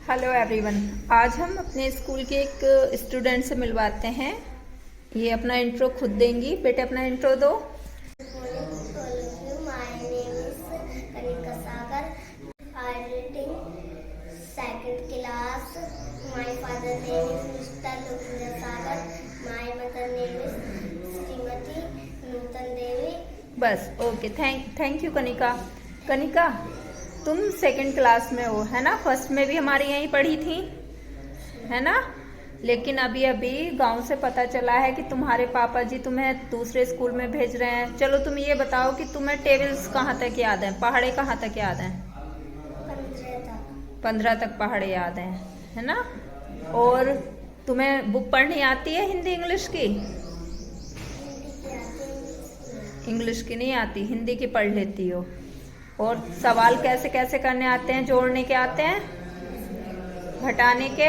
Hello everyone. आज हम अपने स्कूल के एक स्टूडेंट से मिलवाते हैं। ये अपना इंट्रो खुद देंगी। बेटे अपना इंट्रो दो। My name is Kanika Sagar. I reading second class. My father name is Mr. Lokinder Sagar. My mother name is Srimati Nutan Devi. बस okay. Thank you Kanika. Kanika तुम सेकंड क्लास में हो, है ना? फर्स्ट में भी हमारे यहीं पढ़ी थी, है ना? लेकिन अभी अभी गांव से पता चला है कि तुम्हारे पापा जी तुम्हें दूसरे स्कूल में भेज रहे हैं। चलो तुम ये बताओ कि तुम्हें टेबल्स कहाँ तक याद हैं, पहाड़े कहाँ तक याद हैं? 15 तक पहाड़े याद हैं, है ना? और तुम्हें बुक पढ़नी आती है हिंदी इंग्लिश की? इंग्लिश की नहीं आती, हिंदी की पढ़ लेती हो। और सवाल कैसे कैसे करने आते हैं? जोड़ने के आते हैं, घटाने के,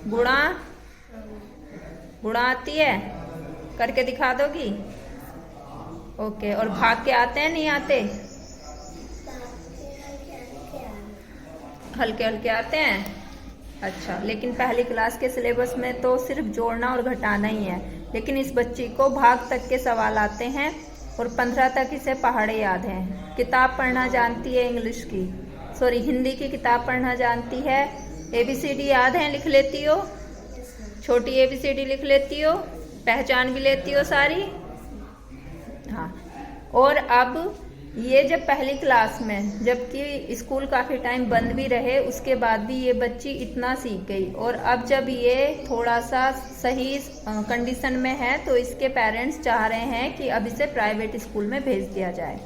गुणा आती है? करके दिखा दोगी? ओके। और भाग के आते हैं नहीं आते? हल्के हल्के आते हैं। अच्छा, लेकिन पहली क्लास के सिलेबस में तो सिर्फ जोड़ना और घटाना ही है, लेकिन इस बच्ची को भाग तक के सवाल आते हैं और 15 तक इसे पहाड़े याद हैं। किताब पढ़ना जानती है, इंग्लिश की, सॉरी हिंदी की किताब पढ़ना जानती है। ABCD याद है, लिख लेती हो? छोटी ABCD लिख लेती हो? पहचान भी लेती हो सारी? हाँ। और अब ये जब पहली क्लास में, जबकि स्कूल काफ़ी टाइम बंद भी रहे, उसके बाद भी ये बच्ची इतना सीख गई। और अब जब ये थोड़ा सा सही कंडीशन में है तो इसके पेरेंट्स चाह रहे हैं कि अब इसे प्राइवेट स्कूल में भेज दिया जाए।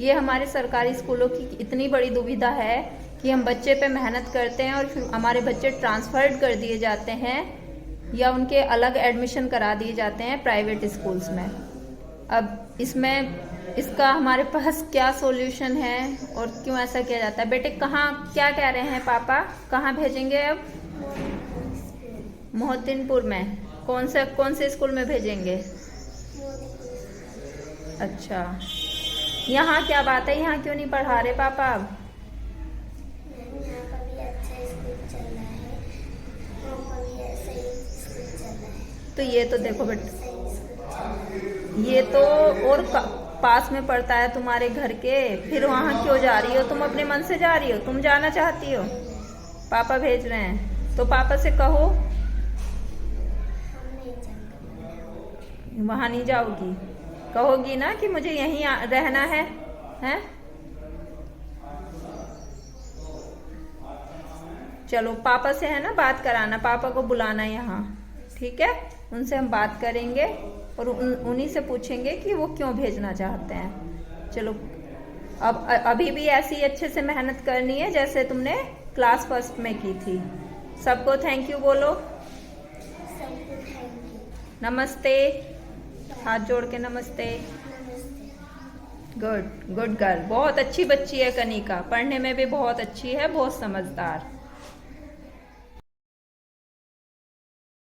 ये हमारे सरकारी स्कूलों की इतनी बड़ी दुविधा है कि हम बच्चे पे मेहनत करते हैं और फिर हमारे बच्चे ट्रांसफर्ड कर दिए जाते हैं या उनके अलग एडमिशन करा दिए जाते हैं प्राइवेट स्कूल्स में। अब इसका हमारे पास क्या सॉल्यूशन है और क्यों ऐसा किया जाता है? बेटे कहाँ, क्या कह रहे हैं पापा, कहाँ भेजेंगे अब? मोहद्दीनपुर में। कौन से स्कूल में भेजेंगे? अच्छा, यहाँ क्या बात है, यहाँ क्यों नहीं पढ़ा रहे पापा अब? तो ये तो देखो बेटा, ये तो और पास में पड़ता है तुम्हारे घर के, फिर वहाँ क्यों जा रही हो? तुम अपने मन से जा रही हो, तुम जाना चाहती हो, पापा भेज रहे हैं तो पापा से कहो। वहाँ नहीं जाओगी? कहोगी ना कि मुझे यहीं रहना है, हैं? चलो पापा से है ना बात कराना, पापा को बुलाना यहाँ, ठीक है? उनसे हम बात करेंगे और उन्हीं से पूछेंगे कि वो क्यों भेजना चाहते हैं। चलो, अब अभी भी ऐसी अच्छे से मेहनत करनी है जैसे तुमने क्लास फर्स्ट में की थी। सबको थैंक यू बोलो। नमस्ते, हाथ जोड़ के नमस्ते। गुड गर्ल, बहुत अच्छी बच्ची है कनिका, पढ़ने में भी बहुत अच्छी है, बहुत समझदार।